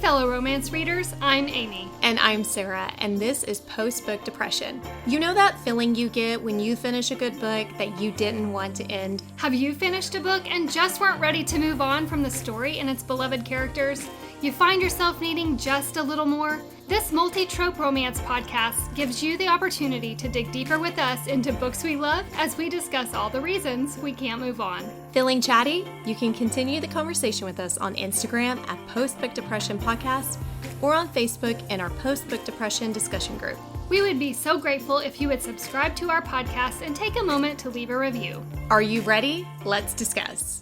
fellow romance readers, I'm Amy. And I'm Sarah, and this is Post-Book Depression. You know that feeling you get when you finish a good book that you didn't want to end? Have you finished a book and just weren't ready to move on from the story and its beloved characters? You find yourself needing just a little more? This multi-trope romance podcast gives you the opportunity to dig deeper with us into books we love as we discuss all the reasons we can't move on. Feeling chatty? You can continue the conversation with us on Instagram at Post-Book Depression Podcast or on Facebook in our Post-Book Depression discussion group. We would be so grateful if you would subscribe to our podcast and take a moment to leave a review. Are you ready? Let's discuss.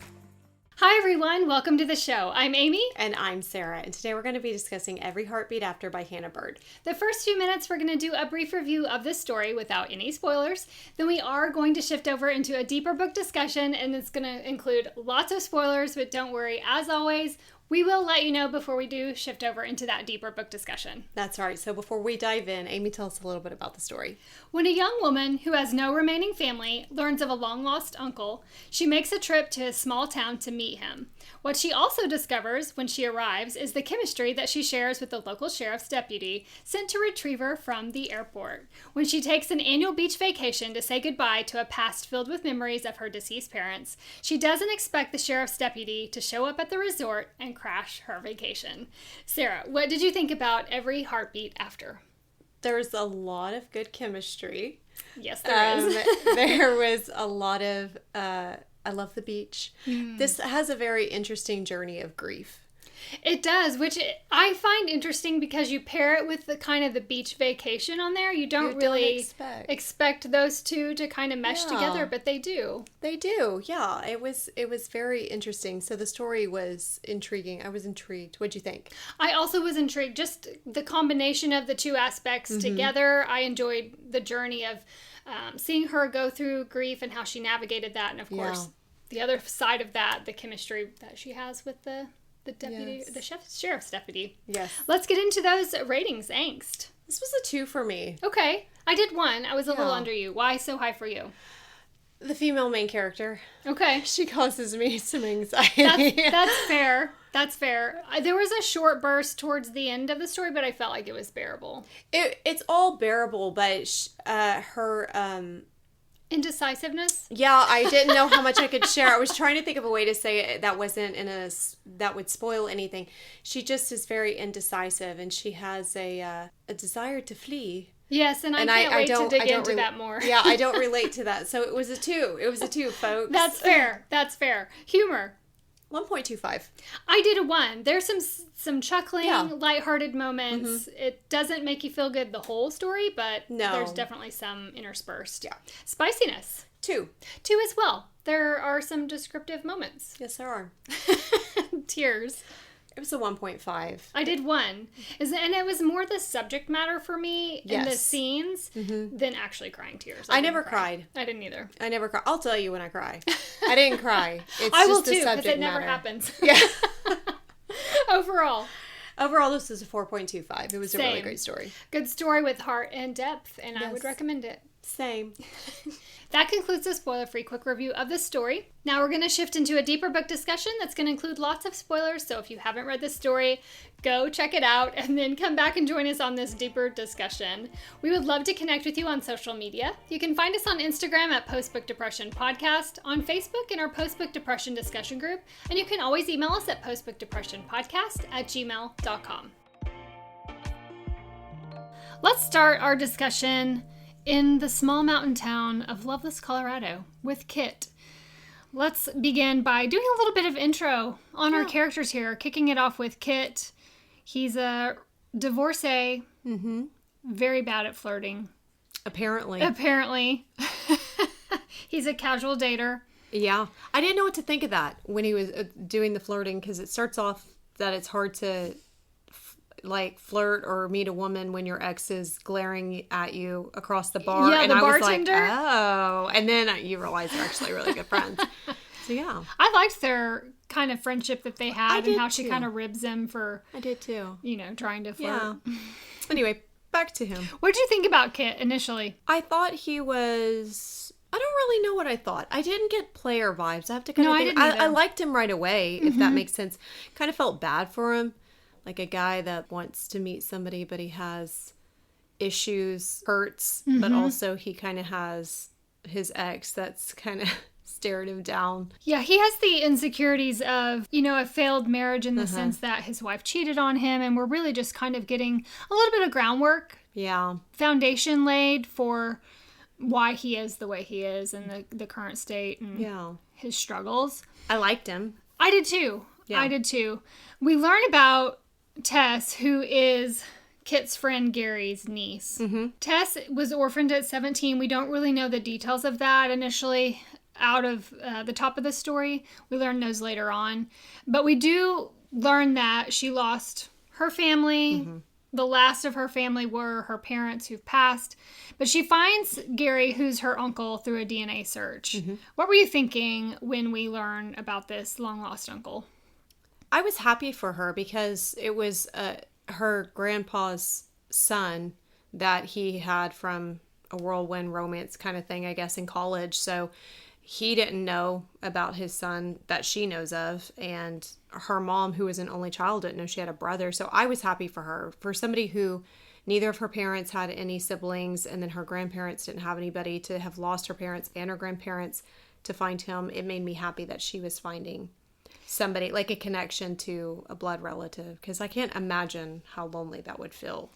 Hi everyone, welcome to the show. I'm Amy. And I'm Sarah, and today we're going to be discussing Every Heartbeat After by Hannah Bird. The first few minutes we're going to do a brief review of this story without any spoilers. Then we are going to shift over into a deeper book discussion, and it's going to include lots of spoilers, but don't worry, as always, we will let you know before we do shift over into that deeper book discussion. That's right. So before we dive in, Amy, tell us a little bit about the story. When a young woman who has no remaining family learns of a long-lost uncle, she makes a trip to his small town to meet him. What she also discovers when she arrives is the chemistry that she shares with the local sheriff's deputy sent to retrieve her from the airport. When she takes an annual beach vacation to say goodbye to a past filled with memories of her deceased parents, she doesn't expect the sheriff's deputy to show up at the resort and crash her vacation. Sarah, what did you think about Every Heartbeat After? There's a lot of good chemistry. Yes, there is. There was a lot of, I love the beach. This has a very interesting journey of grief. It does, which I find interesting because you pair it with the kind of the beach vacation on there. You don't really expect those two to kind of mesh together, but they do. They do, yeah. It was very interesting. So the story was intriguing. I was intrigued. What'd you think? I also was intrigued. Just the combination of the two aspects together. I enjoyed the journey of seeing her go through grief and how she navigated that. And of course, the other side of that, the chemistry that she has with the deputy, the sheriff's deputy. Yes. Let's get into those ratings. Angst. This was a 2 for me. Okay. I did 1. I was a little under you. Why so high for you? The female main character. Okay. She causes me some anxiety. That's fair. That's fair. There was a short burst towards the end of the story, but I felt like it was bearable. It's all bearable, but her... Indecisiveness? Yeah, I didn't know how much I could share. I was trying to think of a way to say it that wasn't that would spoil anything. She just is very indecisive, and she has a desire to flee. Yes, and I can't wait to dig into that more. Yeah, I don't relate to that. So it was a 2. It was a 2, folks. That's fair. That's fair. Humor. 1.25. I did a 1. There's some chuckling, lighthearted moments. It doesn't make you feel good the whole story, but there's definitely some interspersed. Yeah. Spiciness. 2. 2 as well. There are some descriptive moments. Yes, there are. Tears. It was a 1.5. I did 1. And it was more the subject matter for me in the scenes than actually crying tears. I never cried. I didn't either. I never cried. I'll tell you when I cry. I didn't cry. It's I just will the too, subject because it never matter. happens. Yeah. Overall, this is a 4.25. It was a really great story. Good story with heart and depth, and I would recommend it. Same. That concludes the spoiler-free quick review of this story. Now we're going to shift into a deeper book discussion that's going to include lots of spoilers, so if you haven't read this story, go check it out and then come back and join us on this deeper discussion. We would love to connect with you on social media. You can find us on Instagram at Post-Book Depression Podcast, on Facebook in our Post-Book Depression discussion group, and you can always email us at postbookdepressionpodcast@gmail.com. Let's start our discussion in the small mountain town of Loveless, Colorado, with Kit. Let's begin by doing a little bit of intro on our characters here, kicking it off with Kit. He's a divorcee, very bad at flirting. Apparently. He's a casual dater. Yeah. I didn't know what to think of that when he was doing the flirting, because it starts off that it's hard to flirt or meet a woman when your ex is glaring at you across the bar. Yeah, and the I bartender. Was like, oh. And then you realize they're actually really good friends. So yeah. I liked their kind of friendship that they had and how she kind of ribs him for... I did too. Trying to flirt. Yeah. Anyway, back to him. What did you think about Kit initially? I thought he was... I don't really know what I thought. I didn't get player vibes. I have to kind of think. I didn't either. I liked him right away, if that makes sense. Kind of felt bad for him. like a guy that wants to meet somebody, but he has issues, hurts, Mm-hmm. but also he kind of has his ex that's kind of staring him down. Yeah, he has the insecurities of, a failed marriage in the sense that his wife cheated on him, and we're really just kind of getting a little bit of groundwork, Yeah. foundation laid for why he is the way he is and the current state and Yeah. his struggles. I liked him. I did too. Yeah. I did too. We learn about Tess, who is Kit's friend Gary's niece. Mm-hmm. Tess was orphaned at 17. We don't really know the details of that initially out of the top of the story. We learn those later on. But we do learn that she lost her family. Mm-hmm. The last of her family were her parents who've passed. But she finds Gary, who's her uncle, through a DNA search. Mm-hmm. What were you thinking when we learn about this long-lost uncle? I was happy for her because it was her grandpa's son that he had from a whirlwind romance kind of thing, I guess, in college. So he didn't know about his son that she knows of. And her mom, who was an only child, didn't know she had a brother. So I was happy for her. For somebody who neither of her parents had any siblings, and then her grandparents didn't have anybody, to have lost her parents and her grandparents to find him, it made me happy that she was finding somebody, like a connection to a blood relative, because I can't imagine how lonely that would feel.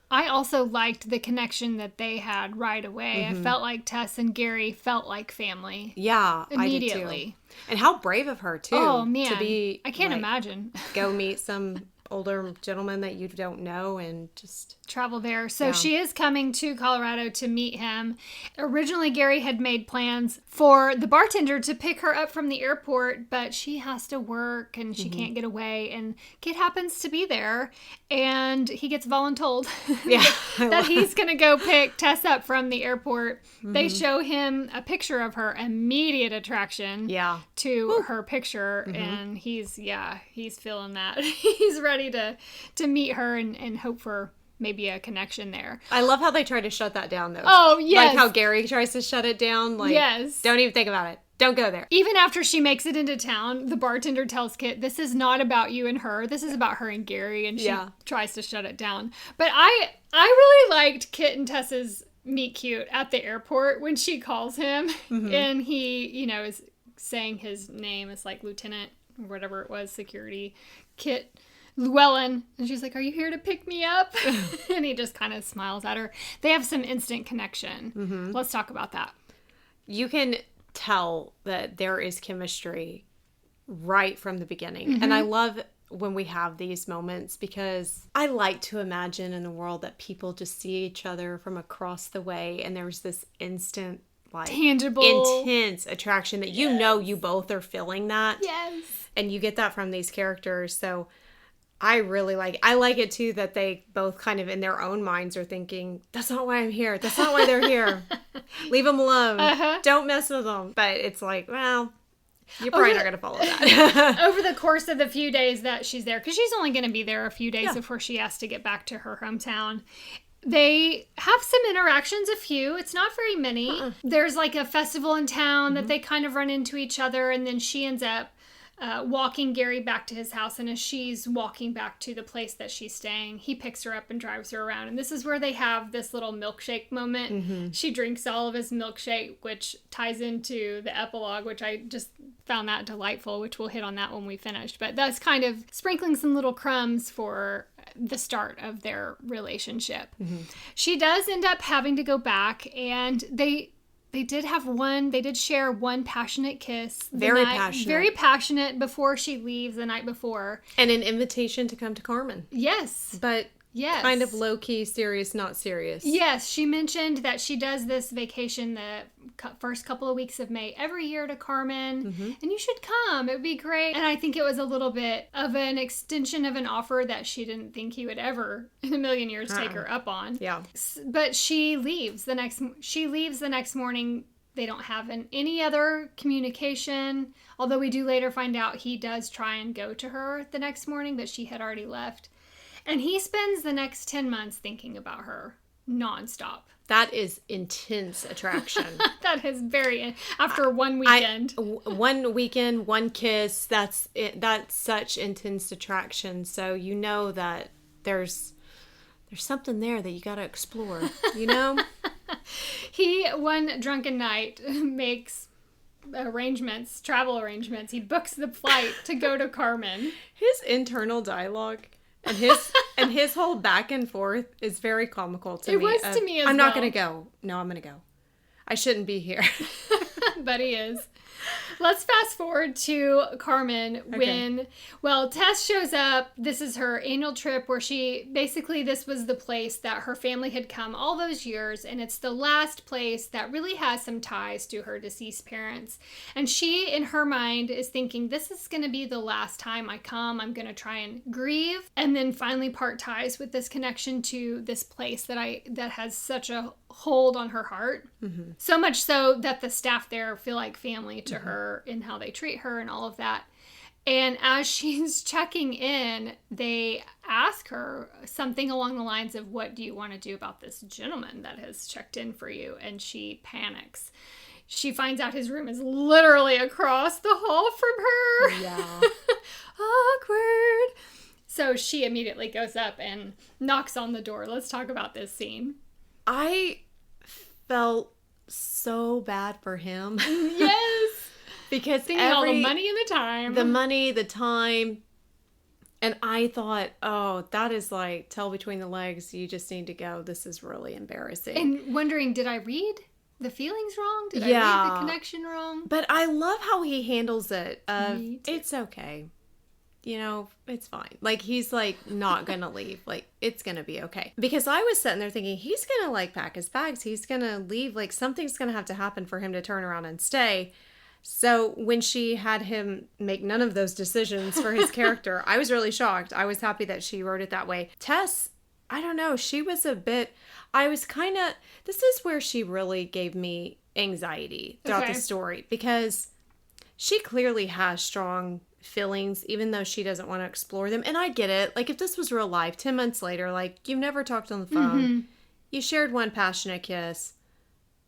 I also liked the connection that they had right away. I felt like Tess and Gary felt like family. Yeah, Immediately. I did too. And how brave of her too. Oh man, to be I can't like, imagine. go meet some older gentleman that you don't know and just Travel there. So Yeah. she is coming to Colorado to meet him. Originally, Gary had made plans for the bartender to pick her up from the airport, but she has to work and she can't get away. And Kit happens to be there, and he gets voluntold Yeah. that he's going to go pick Tess up from the airport. They show him a picture of her, immediate attraction yeah. to her picture, and he's feeling that. He's ready to meet her and hope for maybe a connection there. I love how they try to shut that down though. Oh, yes. Like how Gary tries to shut it down. Like, Yes. don't even think about it. Don't go there. Even after she makes it into town, the bartender tells Kit, this is not about you and her. This is about her and Gary, and she Yeah. tries to shut it down. But I really liked Kit and Tess's meet cute at the airport when she calls him, and he, is saying his name as like Lieutenant, or whatever it was, security, Kit Llewellyn, and she's like, are you here to pick me up? And he just kind of smiles at her. They have some instant connection. Let's talk about that. You can tell that there is chemistry right from the beginning. And I love when we have these moments, because I like to imagine in a world that people just see each other from across the way and there's this instant, like, Tangible. intense attraction that you both are feeling that. Yes. And you get that from these characters. So I like it too that they both kind of in their own minds are thinking, that's not why I'm here. That's not why they're here. Leave them alone. Don't mess with them. But it's like, well, you're probably not going to follow that. Over the course of the few days that she's there, because she's only going to be there a few days before she has to get back to her hometown, they have some interactions, a few. It's not very many. There's like a festival in town that they kind of run into each other, and then she ends up walking Gary back to his house, and as she's walking back to the place that she's staying, he picks her up and drives her around, and this is where they have this little milkshake moment. She drinks all of his milkshake, which ties into the epilogue, which I just found that delightful, which we'll hit on that when we finish, but that's kind of sprinkling some little crumbs for the start of their relationship. She does end up having to go back, and they did share one passionate kiss. Very passionate. Very passionate before she leaves the night before. And an invitation to come to Carmen. Yes. But Yes. kind of low-key, serious, not serious. Yes, she mentioned that she does this vacation the first couple of weeks of May every year to Carmen, and you should come. It would be great. And I think it was a little bit of an extension of an offer that she didn't think he would ever in a million years take her up on. Yeah. But she leaves the next morning. They don't have any other communication, although we do later find out he does try and go to her the next morning, but she had already left. And he spends the next 10 months thinking about her nonstop. That is intense attraction. That is very, after one weekend. One weekend, one kiss, that's it. That's such intense attraction. So you know that there's something there that you got to explore, you know? He, one drunken night, makes travel arrangements. He books the flight to go to Carmen. His internal dialogue and his whole back and forth is very comical to me. It was to me as well. I'm not going to go. No, I'm going to go. I shouldn't be here. But he is. Let's fast forward to Carmen when, Tess shows up. This is her annual trip where this was the place that her family had come all those years, and it's the last place that really has some ties to her deceased parents. And she, in her mind, is thinking, this is going to be the last time I come. I'm going to try and grieve, and then finally part ties with this connection to this place that has such a hold on her heart. Mm-hmm. So much so that the staff there feel like family to her in how they treat her and all of that. And as she's checking in, they ask her something along the lines of, what do you want to do about this gentleman that has checked in for you? And she panics. She finds out his room is literally across the hall from her. Yeah. Awkward. So she immediately goes up and knocks on the door. Let's talk about this scene. I felt so bad for him. Yes. Because all the money and the time. The money, the time. And I thought, oh, that is like tail between the legs. You just need to go. This is really embarrassing. And wondering, did I read the feelings wrong? Did I read the connection wrong? But I love how he handles it. It's okay. You know, it's fine. Like, he's like not gonna leave. Like, it's gonna be okay. Because I was sitting there thinking, he's gonna like pack his bags. He's gonna leave. Like, something's gonna have to happen for him to turn around and stay. So when she had him make none of those decisions for his character, I was really shocked. I was happy that she wrote it that way. Tess, I don't know. She was this is where she really gave me anxiety throughout the story, because she clearly has strong feelings, even though she doesn't want to explore them. And I get it. Like, if this was real life, 10 months later, like, you've never talked on the phone, you shared one passionate kiss.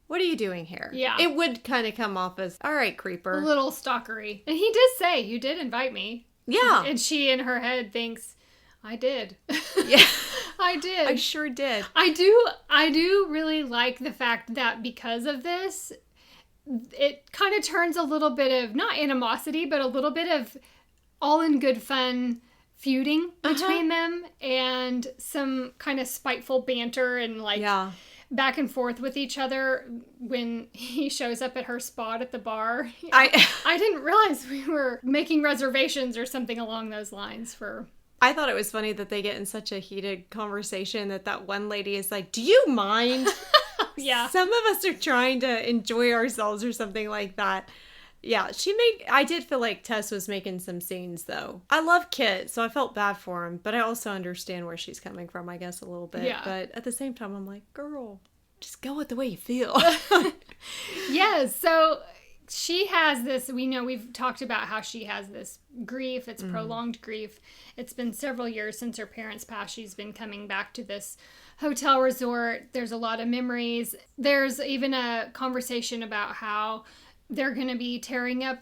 What are you doing here? Yeah. It would kind of come off as, all right, creeper. A little stalkery. And he did say, you did invite me. Yeah. And she in her head thinks, I did. Yeah. I did. I sure did. I do really like the fact that because of this, it kind of turns a little bit of, not animosity, but a little bit of all in good fun feuding between them, and some kind of spiteful banter and back and forth with each other when he shows up at her spot at the bar. I didn't realize we were making reservations or something along those lines for... I thought it was funny that they get in such a heated conversation that one lady is like, do you mind? Yeah. Some of us are trying to enjoy ourselves or something like that. Yeah, I did feel like Tess was making some scenes, though. I love Kit, so I felt bad for him, but I also understand where she's coming from, I guess, a little bit. Yeah. But at the same time, I'm like, girl, just go with the way you feel. Yes, so she has this, we've talked about how she has this grief. It's prolonged grief. It's been several years since her parents passed. She's been coming back to this hotel resort. There's a lot of memories. There's even a conversation about how they're going to be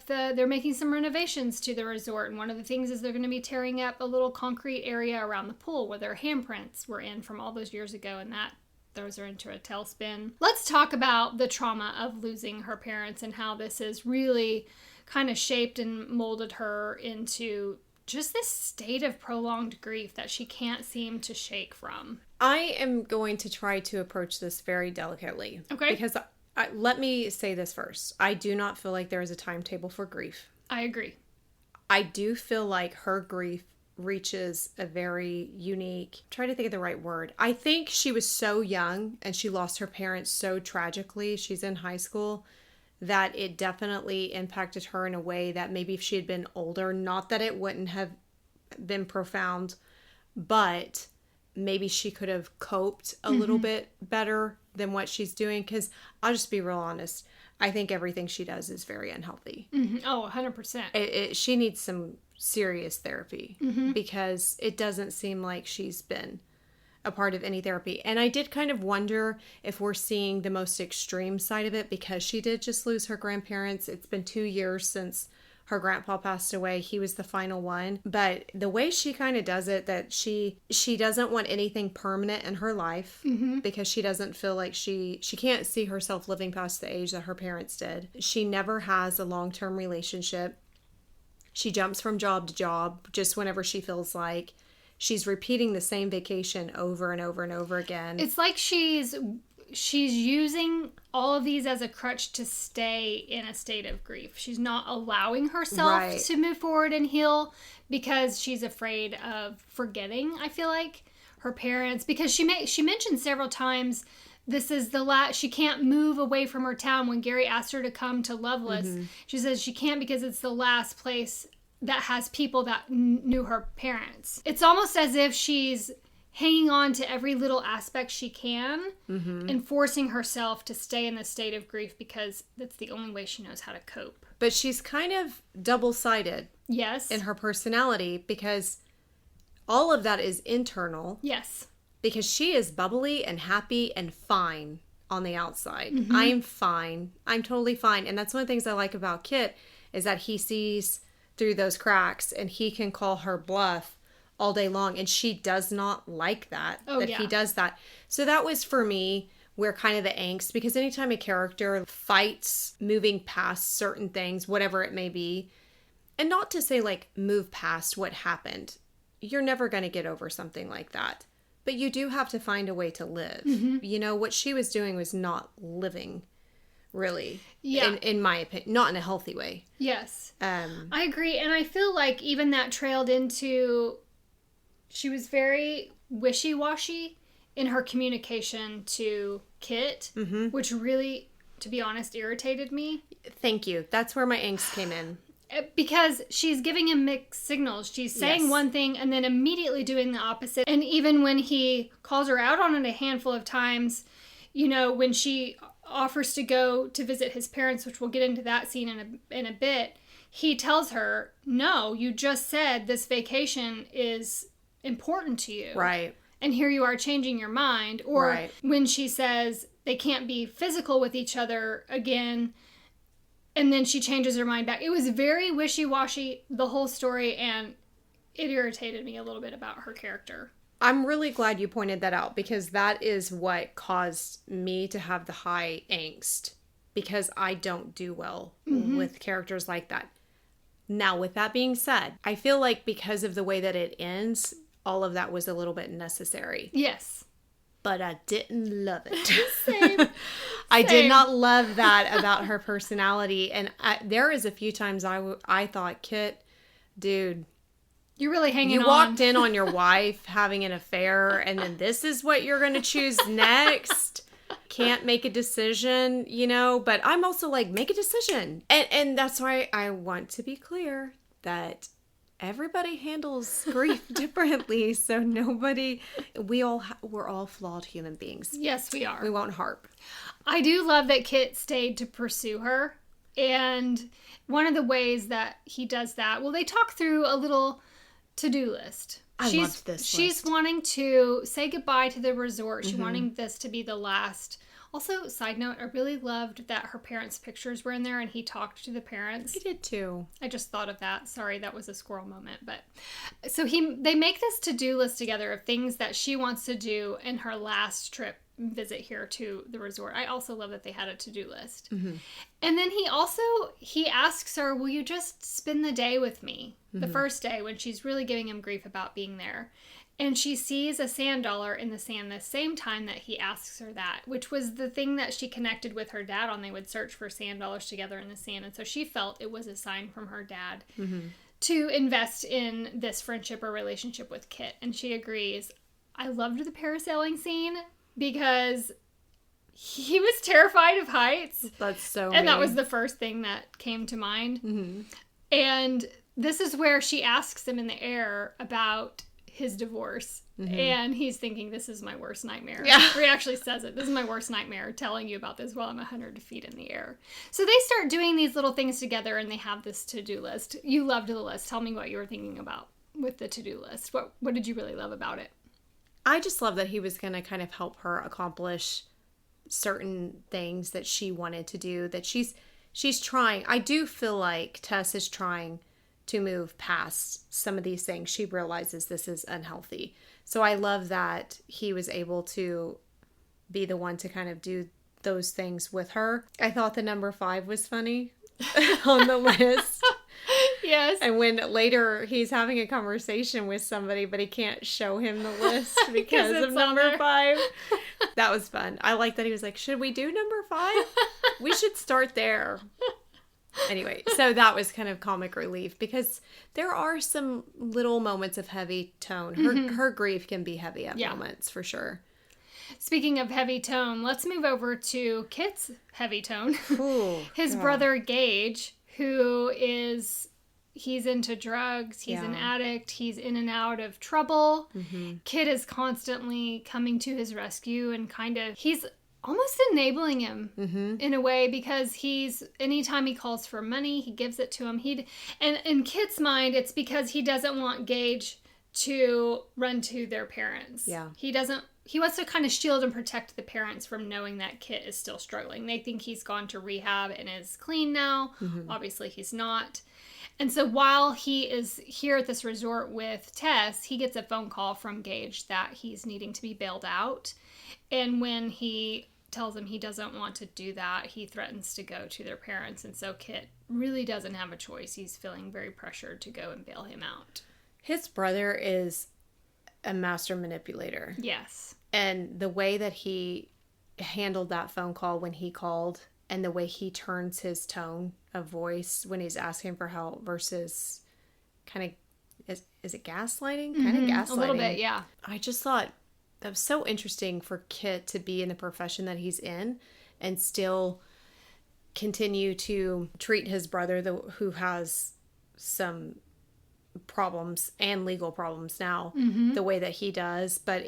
they're making some renovations to the resort. And one of the things is they're going to be tearing up a little concrete area around the pool where their handprints were in from all those years ago. And that throws her into a tailspin. Let's talk about the trauma of losing her parents and how this has really kind of shaped and molded her into just this state of prolonged grief that she can't seem to shake from. I am going to try to approach this very delicately. Okay. Because let me say this first. I do not feel like there is a timetable for grief. I agree. I do feel like her grief reaches a very unique, try to think of the right word. I think she was so young and she lost her parents so tragically. She's in high school, that it definitely impacted her in a way that maybe if she had been older, not that it wouldn't have been profound, but maybe she could have coped a little bit better than what she's doing. Because I'll just be real honest, I think everything she does is very unhealthy. Oh, 100%. She needs some serious therapy, because it doesn't seem like she's been a part of any therapy. And I did kind of wonder if we're seeing the most extreme side of it because she did just lose her grandparents. It's been 2 years since her grandpa passed away. He was the final one. But the way she kind of does it, that she doesn't want anything permanent in her life because she doesn't feel like she can't see herself living past the age that her parents did. She never has a long-term relationship. She jumps from job to job just whenever she feels like. She's repeating the same vacation over and over and over again. It's like she's using all of these as a crutch to stay in a state of grief. She's not allowing herself to move forward and heal because she's afraid of forgetting, I feel like, her parents. Because she mentioned several times this is the last, she can't move away from her town. When Gary asked her to come to Loveless, she says she can't because it's the last place that has people that knew her parents. It's almost as if she's hanging on to every little aspect she can and forcing herself to stay in the state of grief because that's the only way she knows how to cope. But she's kind of double-sided. Yes. In her personality because all of that is internal. Yes. Because she is bubbly and happy and fine on the outside. I'm fine. I'm totally fine. And that's one of the things I like about Kit is that he sees through those cracks and he can call her bluff all day long, and she does not like that he does that. So that was for me where kind of the angst, because anytime a character fights moving past certain things, whatever it may be, and not to say like move past what happened, you're never going to get over something like that, but you do have to find a way to live. You know, what she was doing was not living, really. Yeah. In my opinion, not in a healthy way. Yes. I agree. And I feel like even that trailed into, she was very wishy-washy in her communication to Kit, which really, to be honest, irritated me. Thank you. That's where my angst came in. Because she's giving him mixed signals. She's saying one thing and then immediately doing the opposite. And even when he calls her out on it a handful of times, you know, when she offers to go to visit his parents, which we'll get into that scene in a bit, he tells her, no, you just said this vacation is important to you. Right. And here you are changing your mind. Or when she says they can't be physical with each other again, and then she changes her mind back. It was very wishy-washy, the whole story, and it irritated me a little bit about her character. I'm really glad you pointed that out because that is what caused me to have the high angst, because I don't do well with characters like that. Now, with that being said, I feel like because of the way that it ends, all of that was a little bit necessary. Yes. But I didn't love it. Same. I did not love that about her personality. And there is a few times I thought, Kit, dude, you're really hanging on. You walked in on your wife having an affair, and then this is what you're going to choose next. Can't make a decision, you know, but I'm also like, make a decision. And that's why I want to be clear that everybody handles grief differently. So we're all flawed human beings. Yes, we are. We won't harp. I do love that Kit stayed to pursue her. And one of the ways that he does that, well, they talk through a little to-do list. I loved this She's list. Wanting to say goodbye to the resort. She's wanting this to be the last. Also, side note, I really loved that her parents' pictures were in there and he talked to the parents. I did too. I just thought of that. Sorry, that was a squirrel moment. But so they make this to-do list together of things that she wants to do in her last trip visit here to the resort. I also love that they had a to-do list. And then he asks her, will you just spend the day with me? The first day when she's really giving him grief about being there. And she sees a sand dollar in the sand the same time that he asks her that, which was the thing that she connected with her dad on. They would search for sand dollars together in the sand. And so she felt it was a sign from her dad to invest in this friendship or relationship with Kit. And she agrees. I loved the parasailing scene because he was terrified of heights. That's so And that was the first thing that came to mind. And this is where she asks him in the air about his divorce. And he's thinking, this is my worst nightmare. Yeah. He actually says it. This is my worst nightmare, telling you about this while I'm 100 feet in the air. So they start doing these little things together and they have this to-do list. You loved the list. Tell me what you were thinking about with the to-do list. What did you really love about it? I just love that he was going to kind of help her accomplish certain things that she wanted to do, that she's trying. I do feel like Tess is trying to move past some of these things. She realizes this is unhealthy. So I love that he was able to be the one to kind of do those things with her. I thought the number 5 was funny on the list. Yes. And when later he's having a conversation with somebody, but he can't show him the list because of number 5. That was fun. I like that he was like, should we do number 5? We should start there. Anyway, so that was kind of comic relief because there are some little moments of heavy tone. Her grief can be heavy at moments, for sure. Speaking of heavy tone, let's move over to Kit's heavy tone. Ooh, His brother Gage, he's into drugs, he's an addict, he's in and out of trouble. Kit is constantly coming to his rescue and he's almost enabling him in a way, because anytime he calls for money, he gives it to him. And in Kit's mind, it's because he doesn't want Gage to run to their parents. Yeah. He wants to kind of shield and protect the parents from knowing that Kit is still struggling. They think he's gone to rehab and is clean now. Obviously, he's not. And so while he is here at this resort with Tess, he gets a phone call from Gage that he's needing to be bailed out. And when he tells him he doesn't want to do that, he threatens to go to their parents. And so Kit really doesn't have a choice. He's feeling very pressured to go and bail him out. His brother is a master manipulator. Yes. And the way that he handled that phone call when he called, and the way he turns his tone of voice when he's asking for help versus kind of, is it gaslighting? Kind of gaslighting. A little bit, yeah. I just thought that was so interesting for Kit to be in the profession that he's in and still continue to treat his brother, who has some problems and legal problems now, the way that he does. But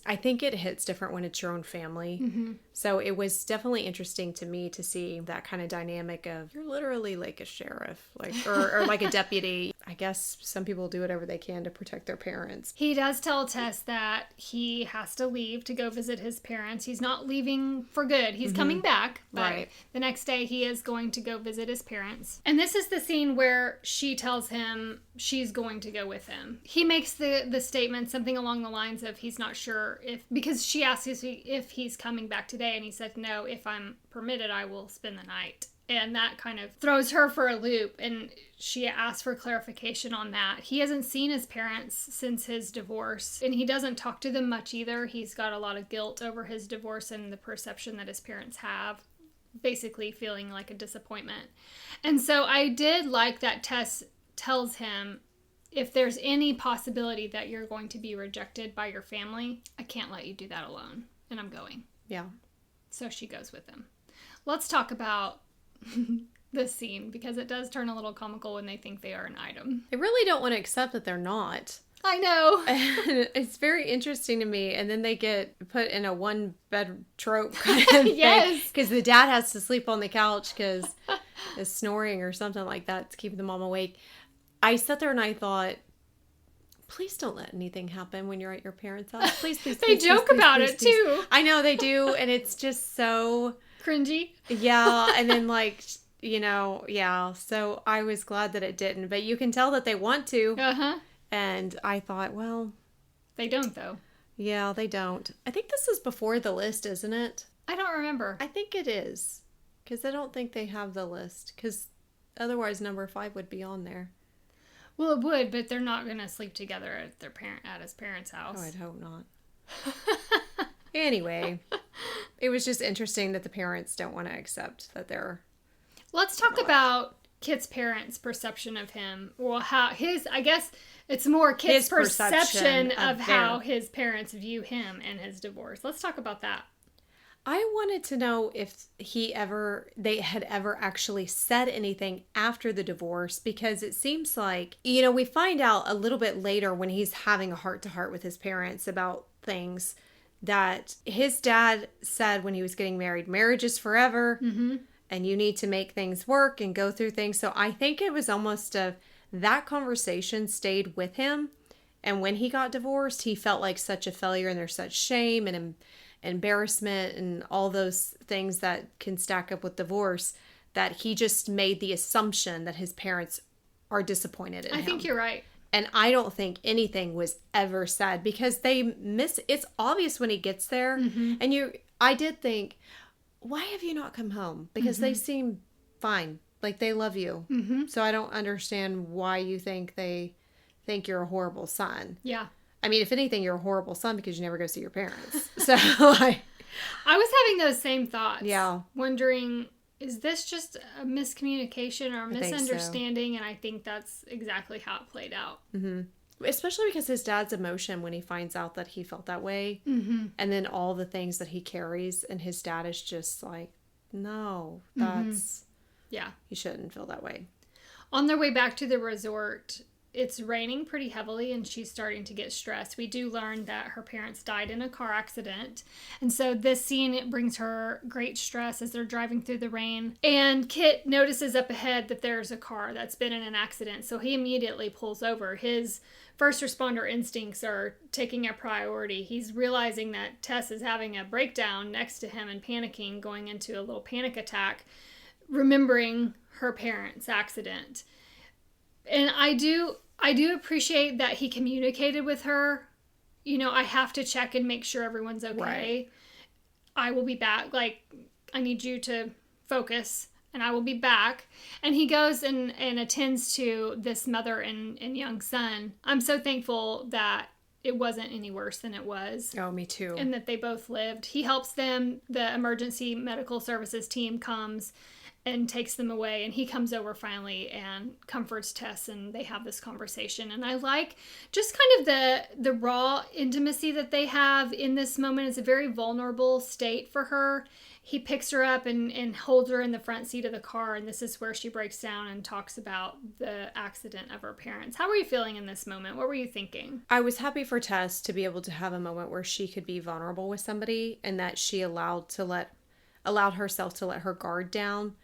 I think it hits different when it's your own family. So it was definitely interesting to me to see that kind of dynamic of, you're literally like a sheriff, or like a deputy. I guess some people do whatever they can to protect their parents. He does tell Tess that he has to leave to go visit his parents. He's not leaving for good. He's coming back, but the next day he is going to go visit his parents. And this is the scene where she tells him she's going to go with him. He makes the statement, something along the lines of he's not sure because she asks if he's coming back today, and he said, no, if I'm permitted, I will spend the night. And that kind of throws her for a loop, and she asks for clarification on that. He hasn't seen his parents since his divorce, and he doesn't talk to them much either. He's got a lot of guilt over his divorce and the perception that his parents have, basically feeling like a disappointment. And so I did like that Tess tells him, if there's any possibility that you're going to be rejected by your family, I can't let you do that alone, and I'm going. Yeah. So she goes with him. Let's talk about this scene, because it does turn a little comical when they think they are an item. They really don't want to accept that they're not. I know. And it's very interesting to me. And then they get put in a one-bed trope kind of thing. Because the dad has to sleep on the couch because is snoring or something like that to keep the mom awake. I sat there and I thought, please don't let anything happen when you're at your parents' house. Please, please, They please, joke please, about please, it, please. too. I know they do. And it's just so... cringy. Yeah. And then yeah. So I was glad that it didn't. But you can tell that they want to. Uh-huh. And I thought, well... They don't, though. Yeah, they don't. I think this is before the list, isn't it? I don't remember. I think it is. Because I don't think they have the list. Because otherwise number 5 would be on there. Well, it would, but they're not going to sleep together at his parents' house. Oh, I'd hope not. Anyway, it was just interesting that the parents don't want to accept that they're... Let's talk about Kit's parents' perception of him. Well, I guess it's more Kit's perception of how his parents view him and his divorce. Let's talk about that. I wanted to know if they had ever actually said anything after the divorce, because it seems like, we find out a little bit later when he's having a heart-to-heart with his parents about things, that his dad said when he was getting married, marriage is forever, and you need to make things work and go through things. So I think it was almost that conversation stayed with him, And when he got divorced, he felt like such a failure, and there's such shame and embarrassment and all those things that can stack up with divorce, that he just made the assumption that his parents are disappointed in him. I think you're right. And I don't think anything was ever said, because they miss. It's obvious when he gets there. And I did think, why have you not come home? Because they seem fine. Like, they love you. So I don't understand why you think they think you're a horrible son. Yeah. I mean, if anything, you're a horrible son because you never go see your parents. So I was having those same thoughts. Yeah. Wondering, is this just a miscommunication or a misunderstanding? So. And I think that's exactly how it played out. Especially because his dad's emotion when he finds out that he felt that way. And then all the things that he carries, and his dad is just like, no, that's... Yeah. You shouldn't feel that way. On their way back to the resort, it's raining pretty heavily and she's starting to get stressed. We do learn that her parents died in a car accident. And so this scene brings her great stress as they're driving through the rain. And Kit notices up ahead that there's a car that's been in an accident. So he immediately pulls over. His first responder instincts are taking a priority. He's realizing that Tess is having a breakdown next to him and panicking, going into a little panic attack, remembering her parents' accident. And I do appreciate that he communicated with her. You know, I have to check and make sure everyone's okay. Right. I will be back. Like, I need you to focus and I will be back. And he goes and attends to this mother and young son. I'm so thankful that it wasn't any worse than it was. Oh, me too. And that they both lived. He helps them. The emergency medical services team comes and takes them away, and he comes over finally and comforts Tess, and they have this conversation. And I like just kind of the raw intimacy that they have in this moment. It's a very vulnerable state for her. He picks her up and holds her in the front seat of the car, and this is where she breaks down and talks about the accident of her parents. How were you feeling in this moment? What were you thinking? I was happy for Tess to be able to have a moment where she could be vulnerable with somebody, and that she allowed herself to let her guard down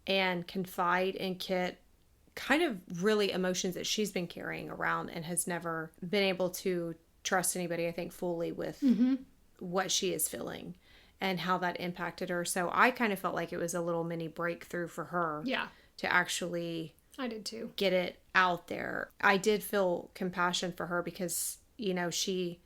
and confide in Kit, kind of really emotions that she's been carrying around and has never been able to trust anybody, I think, fully with what she is feeling and how that impacted her. So I kind of felt like it was a little mini breakthrough for her. Yeah. To actually... I did too. Get it out there. I did feel compassion for her because, you know, she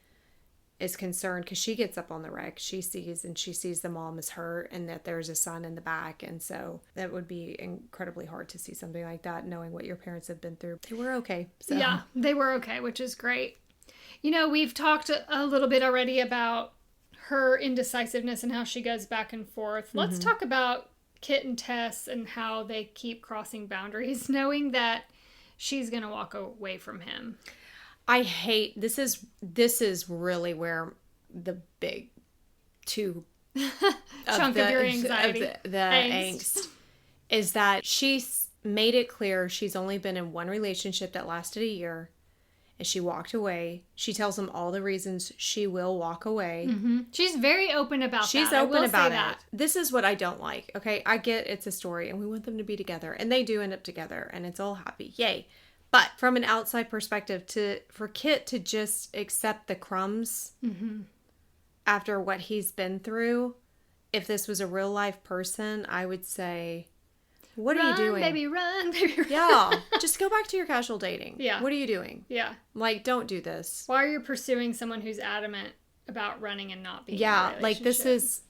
is concerned because she gets up on the wreck. She sees the mom is hurt and that there's a son in the back. And so that would be incredibly hard to see something like that, knowing what your parents have been through. They were okay. So. Yeah, they were okay, which is great. You know, we've talked a little bit already about her indecisiveness and how she goes back and forth. Let's talk about Kit and Tess and how they keep crossing boundaries, knowing that she's going to walk away from him. I hate this is really where the big chunk of your anxiety, the angst is that she's made it clear she's only been in one relationship that lasted a year, and she walked away. She tells him all the reasons she will walk away. She's very open about that. She's open about it. This is what I don't like. Okay, I get it's a story and we want them to be together, and they do end up together, and it's all happy. Yay. But from an outside perspective, for Kit to just accept the crumbs after what he's been through, if this was a real life person, I would say, what are you doing? Baby, run, baby, run. Yeah, just go back to your casual dating. Yeah. What are you doing? Yeah. Like, don't do this. Why are you pursuing someone who's adamant about running and not being in a Yeah, relationship? like this is,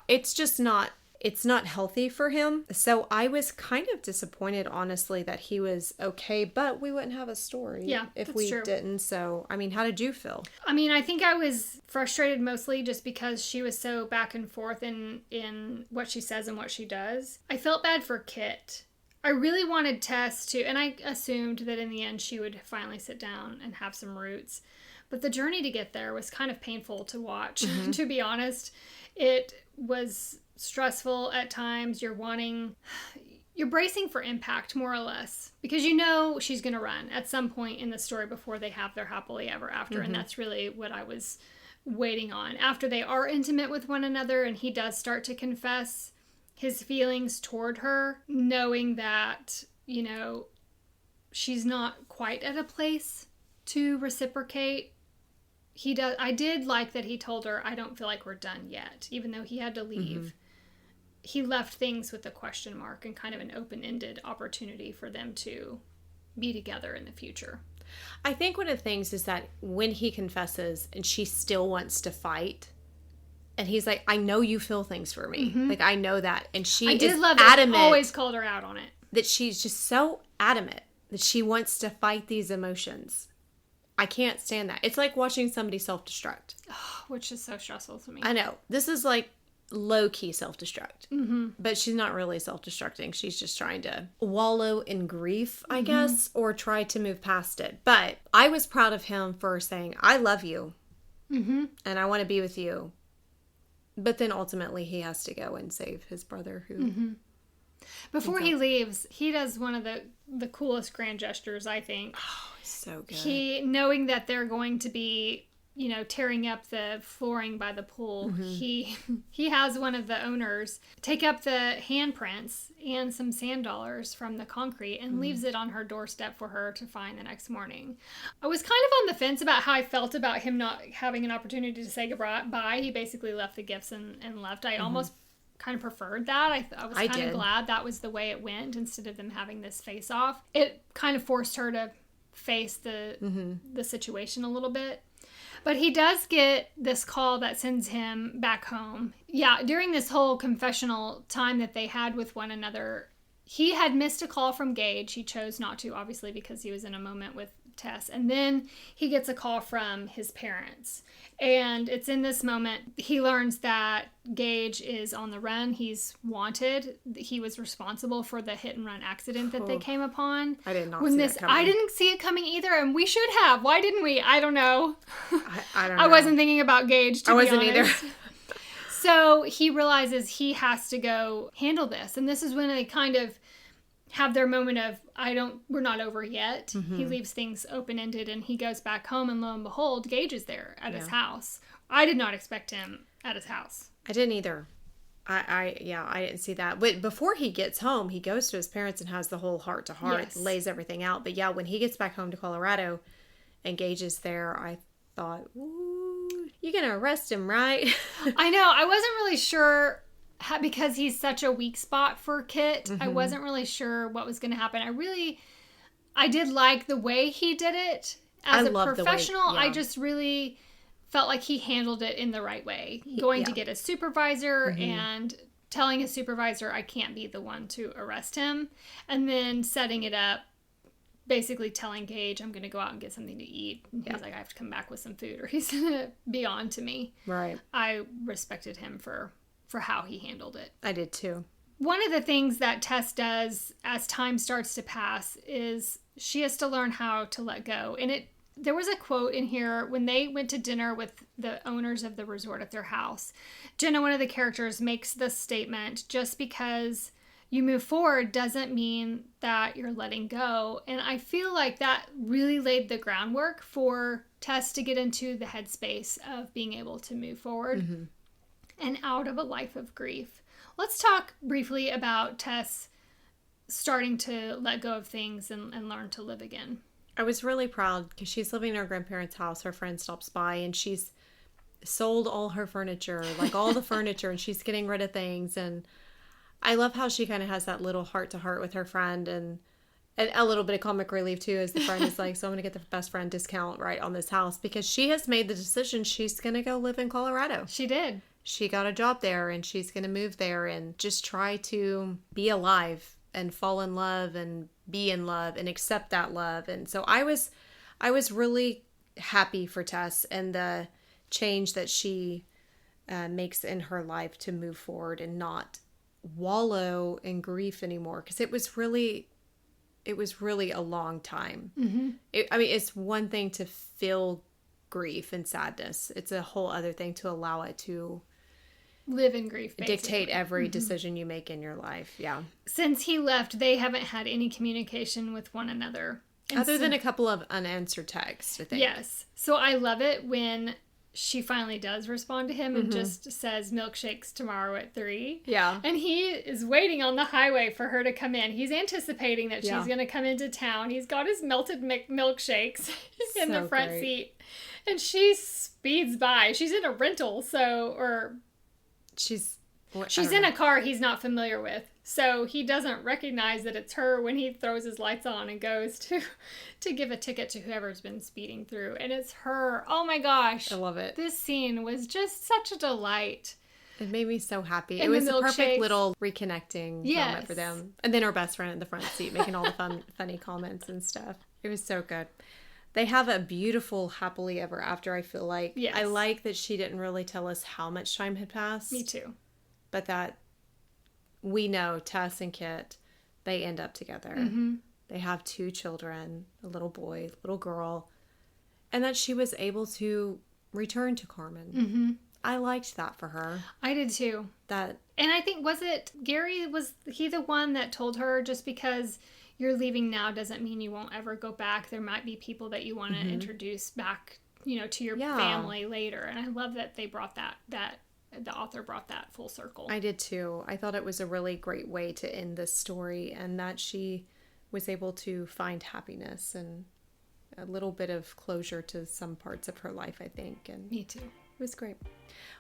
it's just not, it's not healthy for him. So I was kind of disappointed, honestly, that he was okay, but we wouldn't have a story if we didn't. So, I mean, how did you feel? I mean, I think I was frustrated mostly just because she was so back and forth in what she says and what she does. I felt bad for Kit. I really wanted Tess to, and I assumed that in the end she would finally sit down and have some roots. But the journey to get there was kind of painful to watch, to be honest. It was stressful at times. You're bracing for impact, more or less, because you know she's going to run at some point in the story before they have their happily ever after. And that's really what I was waiting on. After they are intimate with one another and he does start to confess his feelings toward her, knowing that, you know, she's not quite at a place to reciprocate. I did like that he told her, I don't feel like we're done yet, even though he had to leave. He left things with a question mark and kind of an open-ended opportunity for them to be together in the future. I think one of the things is that when he confesses and she still wants to fight, and he's like, I know you feel things for me. Like, I know that. And she is adamant. He always called her out on it. That she's just so adamant that she wants to fight these emotions. I can't stand that. It's like watching somebody self-destruct. Which is so stressful to me. I know. This is like low-key self-destruct. But she's not really self-destructing. She's just trying to wallow in grief, I guess, or try to move past it. But I was proud of him for saying, I love you. And I want to be with you. But then ultimately he has to go and save his brother who... Before he leaves, he does one of the coolest grand gestures, I think. Oh, it's so good. Knowing that they're going to be, tearing up the flooring by the pool, he has one of the owners take up the handprints and some sand dollars from the concrete and leaves it on her doorstep for her to find the next morning. I was kind of on the fence about how I felt about him not having an opportunity to say goodbye. He basically left the gifts and left. I almost kind of preferred that. I was kind of glad that was the way it went instead of them having this face off. It kind of forced her to face the situation a little bit. But he does get this call that sends him back home. Yeah, during this whole confessional time that they had with one another, he had missed a call from Gage. He chose not to, obviously, because he was in a moment with Tess. And then he gets a call from his parents. And it's in this moment he learns that Gage is on the run. He's wanted. He was responsible for the hit and run accident that they came upon. I did not see that coming. I didn't see it coming either, and we should have. Why didn't we? I don't know. I don't know. I wasn't thinking about Gage, to be honest. I wasn't either. So he realizes he has to go handle this. And this is when they kind of have their moment of, we're not over yet. He leaves things open-ended and he goes back home, and lo and behold, Gage is there at his house. I did not expect him at his house. I didn't either. I didn't see that. But before he gets home, he goes to his parents and has the whole heart-to-heart, lays everything out. But yeah, when he gets back home to Colorado and Gage is there, I thought, ooh, you're going to arrest him, right? I know. I wasn't really sure... because he's such a weak spot for Kit, I wasn't really sure what was going to happen. I did like the way he did it. As a professional, I just really felt like he handled it in the right way. Going to get a supervisor and telling his supervisor, I can't be the one to arrest him. And then setting it up, basically telling Gage, I'm going to go out and get something to eat. And he's like, I have to come back with some food or he's going to be on to me. Right. I respected him for how he handled it. I did too. One of the things that Tess does as time starts to pass is she has to learn how to let go. And there was a quote in here when they went to dinner with the owners of the resort at their house. Jenna, one of the characters, makes this statement, just because you move forward doesn't mean that you're letting go. And I feel like that really laid the groundwork for Tess to get into the headspace of being able to move forward and out of a life of grief. Let's talk briefly about Tess starting to let go of things and learn to live again. I was really proud because she's living in her grandparents' house. Her friend stops by and she's sold all her furniture, like all the furniture, and she's getting rid of things. And I love how she kind of has that little heart-to-heart with her friend and a little bit of comic relief too, as the friend is like, so I'm going to get the best friend discount right on this house because she has made the decision she's going to go live in Colorado. She did. She got a job there and she's going to move there and just try to be alive and fall in love and be in love and accept that love. And so I was really happy for Tess and the change that she makes in her life to move forward and not wallow in grief anymore. Because it was really a long time. It's one thing to feel grief and sadness. It's a whole other thing to allow it to live in grief, basically. Dictate every decision you make in your life. Yeah. Since he left, they haven't had any communication with one another. Other than a couple of unanswered texts, I think. Yes. So I love it when she finally does respond to him and just says milkshakes tomorrow at 3. Yeah. And he is waiting on the highway for her to come in. He's anticipating that she's going to come into town. He's got his melted milkshakes in the front seat. And she speeds by. She's in a rental, she's in a car he's not familiar with. So he doesn't recognize that it's her when he throws his lights on and goes to give a ticket to whoever's been speeding through. And it's her. Oh my gosh. I love it. This scene was just such a delight. It made me so happy. And it was the a perfect milkshakes. little reconnecting moment for them. And then her best friend in the front seat making all the funny comments and stuff. It was so good. They have a beautiful happily ever after, I feel like. Yes. I like that she didn't really tell us how much time had passed. Me too. But that we know Tess and Kit, they end up together. They have 2 children, a little boy, little girl. And that she was able to return to Carmen. I liked that for her. I did too. And I think, was he the one that told her, just because you're leaving now doesn't mean you won't ever go back. There might be people that you want to introduce back, to your family later. And I love that they brought that the author brought that full circle. I did too. I thought it was a really great way to end this story, and that she was able to find happiness and a little bit of closure to some parts of her life, I think. And Me too. it was great.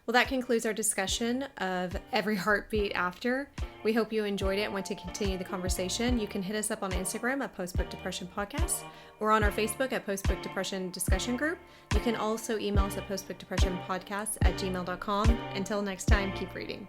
Well, that concludes our discussion of Every Heartbeat After. We hope you enjoyed it and want to continue the conversation. You can hit us up on Instagram at Postbook Depression Podcast or on our Facebook at Postbook Depression Discussion Group. You can also email us at postbookdepressionpodcast@gmail.com. Until next time, keep reading.